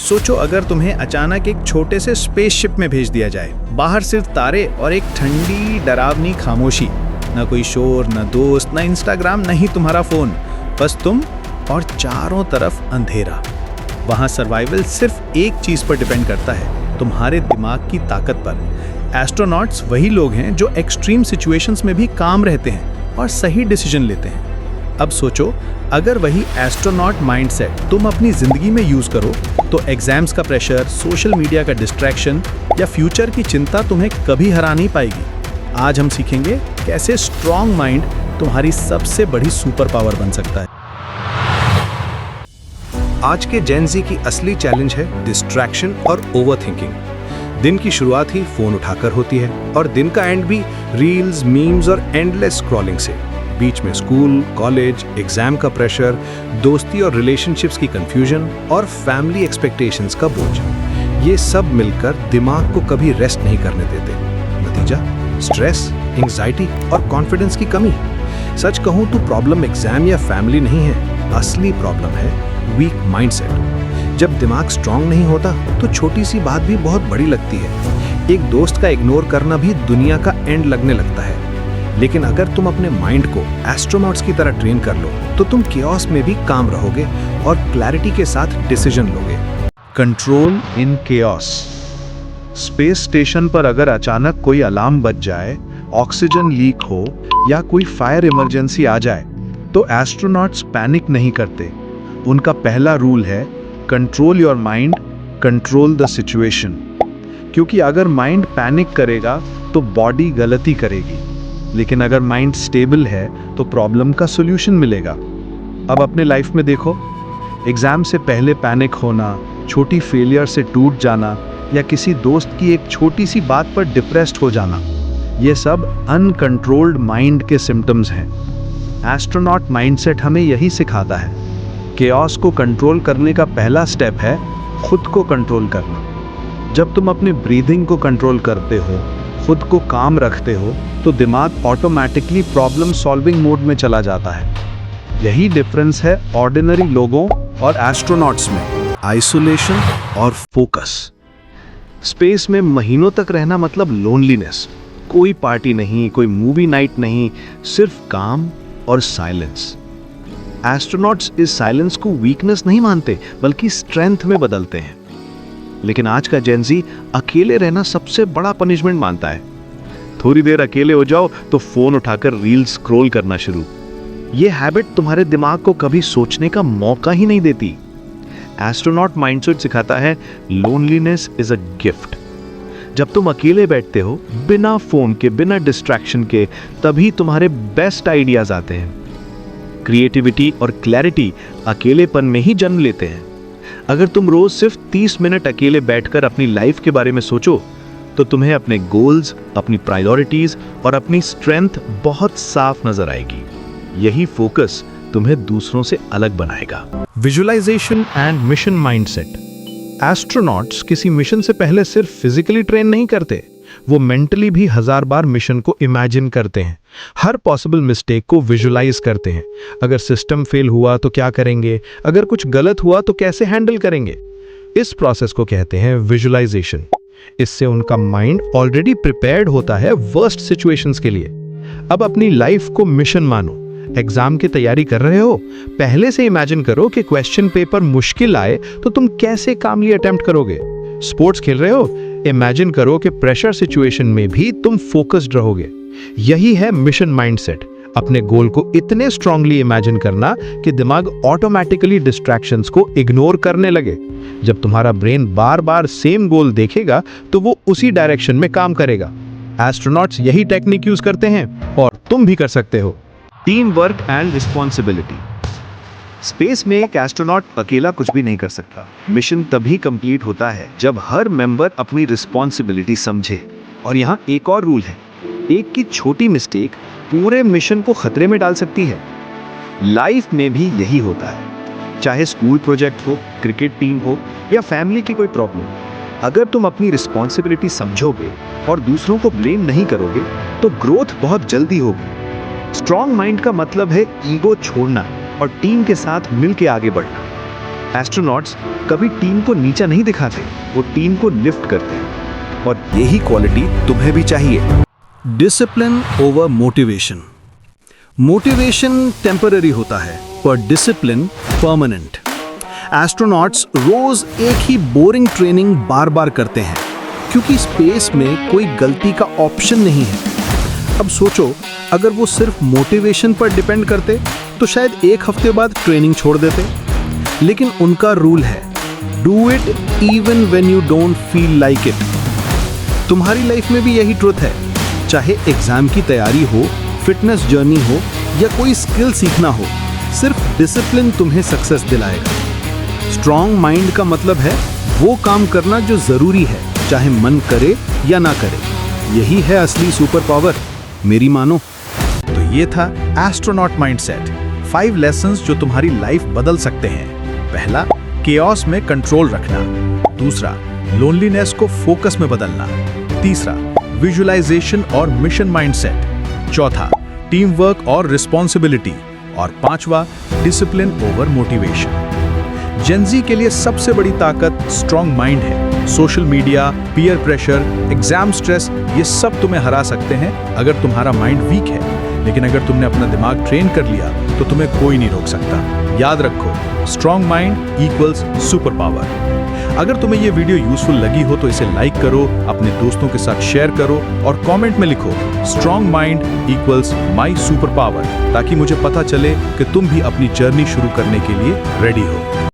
सोचो अगर तुम्हें अचानक एक छोटे से स्पेसशिप में भेज दिया जाए, बाहर सिर्फ तारे और एक ठंडी डरावनी खामोशी, ना कोई शोर, ना दोस्त, ना इंस्टाग्राम, नहीं तुम्हारा फोन, बस तुम और चारों तरफ अंधेरा। वहां सर्वाइवल सिर्फ एक चीज पर डिपेंड करता है, तुम्हारे दिमाग की ताकत पर। एस्ट्रोनॉट्स वही लोग हैं जो एक्सट्रीम सिचुएशंस में भी काम रहते हैं और सही डिसीजन लेते हैं। अब सोचो, अगर वही एस्ट्रोनॉट माइंडसेट तुम अपनी जिंदगी में यूज करो तो एग्जाम्स का प्रेशर, सोशल मीडिया का डिस्ट्रैक्शन या फ्यूचर की चिंता तुम्हें कभी हरा नहीं पाएगी। आज हम सीखेंगे कैसे स्ट्रॉन्ग माइंड तुम्हारी सबसे बड़ी सुपर पावर बन सकता है। आज के जेन ज़ी की असली चैलेंज है डिस्ट्रैक्शन और ओवरथिंकिंग। दिन की शुरुआत ही फोन उठाकर होती है और दिन का एंड भी रील्स, मीम्स और एंडलेस स्क्रॉलिंग से। बीच में स्कूल, कॉलेज, एग्जाम का प्रेशर, दोस्ती और रिलेशनशिप्स की कंफ्यूजन और फैमिली एक्सपेक्टेशंस का बोझ। ये सब मिलकर दिमाग को कभी रेस्ट नहीं करने देते। नतीजा स्ट्रेस, एंजाइटी और कॉन्फिडेंस की कमी। सच कहूं तो प्रॉब्लम एग्जाम या फैमिली नहीं है, असली प्रॉब्लम है वीक माइंडसेट। जब दिमाग स्ट्रांग नहीं होता तो छोटी सी बात भी बहुत बड़ी लगती है। एक दोस्त का इग्नोर करना भी दुनिया का एंड लगने लगता है। लेकिन अगर तुम अपने माइंड को एस्ट्रोनॉट्स की तरह ट्रेन कर लो तो तुम केओस में भी काम रहोगे और क्लैरिटी के साथ डिसीजन लोगे। कंट्रोल इन केओस। स्पेस स्टेशन पर अगर अचानक कोई अलार्म बज जाए, ऑक्सीजन लीक हो या कोई फायर इमरजेंसी आ जाए तो एस्ट्रोनॉट्स पैनिक नहीं करते। उनका पहला रूल है control your mind, control the situation. क्योंकि अगर माइंड पैनिक करेगा तो बॉडी गलती करेगी, लेकिन अगर माइंड स्टेबल है तो प्रॉब्लम का सॉल्यूशन मिलेगा। अब अपने लाइफ में देखो, एग्जाम से पहले पैनिक होना, छोटी फेलियर से टूट जाना या किसी दोस्त की एक छोटी सी बात पर डिप्रेस्ड हो जाना, ये सब अनकंट्रोल्ड माइंड के सिम्टम्स हैं। एस्ट्रोनॉट माइंडसेट हमें यही सिखाता है। केओस को कंट्रोल करने का पहला स्टेप है खुद को कंट्रोल करना। जब तुम अपने ब्रीदिंग को कंट्रोल करते हो, खुद को काम रखते हो, तो दिमाग ऑटोमेटिकली प्रॉब्लम सॉल्विंग मोड में चला जाता है। यही डिफरेंस है ऑर्डिनरी लोगों और एस्ट्रोनॉट्स में, आइसोलेशन और फोकस। स्पेस में महीनों तक रहना मतलब लोनलीनेस। कोई पार्टी नहीं, कोई मूवी नाइट नहीं, सिर्फ काम और साइलेंस। एस्ट्रोनॉट्स इस साइलेंस को वीकनेस नहीं मानते बल्कि स्ट्रेंथ में बदलते हैं। लेकिन आज का जेन ज़ी अकेले रहना सबसे बड़ा पनिशमेंट मानता है। थोड़ी देर अकेले हो जाओ तो फोन उठाकर रील स्क्रॉल करना शुरू। ये हैबिट तुम्हारे दिमाग को कभी सोचने का मौका ही नहीं देती। एस्ट्रोनॉट माइंडसेट सिखाता है लोनलीनेस इज अ गिफ्ट। जब तुम अकेले बैठते हो बिना फोन के, बिना डिस्ट्रैक्शन के, तभी तुम्हारे बेस्ट आइडियाज आते हैं। क्रिएटिविटी और क्लैरिटी अकेलेपन में ही जन्म लेते हैं। अगर तुम रोज सिर्फ 30 मिनट अकेले बैठकर अपनी लाइफ के बारे में सोचो तो तुम्हें अपने गोल्स, अपनी प्रायोरिटीज और अपनी स्ट्रेंथ बहुत साफ नजर आएगी। यही फोकस तुम्हें दूसरों से अलग बनाएगा। Visualisation and mission mindset. Astronauts किसी मिशन से पहले सिर्फ फिजिकली ट्रेन नहीं करते, वो मेंटली भी 1000 बार मिशन को इमेजिन करते हैं। हर पॉसिबल मिस्टेक को विजुलाइज करते हैं। अगर सिस्टम फेल हुआ तो क्या करेंगे, अगर कुछ गलत हुआ तो कैसे हैंडल करेंगे। इस प्रोसेस को कहते हैं विजुलाइजेशन। इससे उनका माइंड ऑलरेडी प्रिपेयर्ड होता है वर्स्ट सिचुएशंस के लिए। अब अपनी लाइफ को मिशन मानो। एग्जाम की तैयारी कर रहे हो, पहले से इमेजिन करो कि क्वेश्चन पेपर मुश्किल आए तो तुम कैसे कामली अटेम्प्ट करोगे। स्पोर्ट्स खेल रहे हो, इमेजिन करो कि प्रेशर सिचुएशन में भी तुम फोकस्ड रहोगे। यही है मिशन माइंडसेट। अपने गोल को इतने स्ट्रांगली इमेजिन करना कि दिमाग ऑटोमेटिकली डिस्ट्रैक्शंस को इग्नोर करने लगे। जब तुम्हारा ब्रेन बार बार सेम गोल देखेगा तो वो उसी डायरेक्शन में काम करेगा। एस्ट्रोनॉट्स यही टेक्निक यूज करते हैं और तुम भी कर सकते हो। Team work and responsibility. Space में एक एस्ट्रोनॉट अकेला कुछ भी नहीं कर सकता। मिशन तभी कंप्लीट होता है जब हर मेंबर अपनी रिस्पॉन्सिबिलिटी समझे। और यहाँ एक और रूल है, एक की छोटी मिस्टेक पूरे मिशन को खतरे में डाल सकती है। लाइफ में भी यही होता है, चाहे स्कूल प्रोजेक्ट हो, क्रिकेट टीम हो या फैमिली की कोई प्रॉब्लम। अगर तुम अपनी रिस्पॉन्सिबिलिटी समझोगे और दूसरों को ब्लेम नहीं करोगे तो ग्रोथ बहुत जल्दी होगी। स्ट्रॉन्ग माइंड का मतलब है ईगो छोड़ना और टीम के साथ मिलकर आगे बढ़ना। एस्ट्रोनॉट्स कभी टीम को नीचा नहीं दिखाते, वो टीम को लिफ्ट करते हैं। और यही क्वालिटी तुम्हें भी चाहिए। Discipline over motivation. Motivation temporary होता है पर डिसिप्लिन परमानेंट। एस्ट्रोनॉट्स रोज एक ही बोरिंग ट्रेनिंग बार बार करते हैं क्योंकि स्पेस में कोई गलती का ऑप्शन नहीं है। अब सोचो, अगर वो सिर्फ मोटिवेशन पर डिपेंड करते तो शायद एक हफ्ते बाद ट्रेनिंग छोड़ देते। लेकिन उनका रूल है, do it even when you don't feel like it. तुम्हारी लाइफ में भी यही ट्रुथ है, चाहे एग्जाम की तैयारी हो, फिटनेस जर्नी हो या कोई स्किल सीखना हो, सिर्फ डिसिप्लिन तुम्हें सक्सेस दिलाएगा। स्ट्रॉन्ग माइंड का मतलब है वो काम करना जो जरूरी है, चाहे मन करे या ना करे। यही है असली सुपर पावर, मेरी मानो। तो ये था एस्ट्रोनॉट माइंडसेट। 5 लेसन्स जो तुम्हारी लाइफ बदल सकते हैं। पहला, केओस में कंट्रोल रखना। दूसरा, लोनलीनेस को फोकस में बदलना। तीसरा, विजुअलाइजेशन और मिशन माइंडसेट। चौथा, टीम वर्क और रिस्पॉन्सिबिलिटी। और पांचवा, डिसिप्लिन ओवर मोटिवेशन। जेनजी के लिए सबसे बड़ी ताकत स्ट्रॉन्ग माइंड है। Social media, peer pressure, exam stress, ये सब तुम्हें हरा सकते हैं अगर तुम्हारा माइंड वीक है। लेकिन अगर तुमने अपना दिमाग ट्रेन कर लिया तो तुम्हें कोई नहीं रोक सकता। याद रखो, strong mind equals super power. अगर तुम्हें ये वीडियो यूजफुल लगी हो तो इसे लाइक करो, अपने दोस्तों के साथ शेयर करो और कमेंट में लिखो strong mind equals my super power, ताकि मुझे पता चले कि तुम भी अपनी जर्नी शुरू करने के लिए रेडी हो।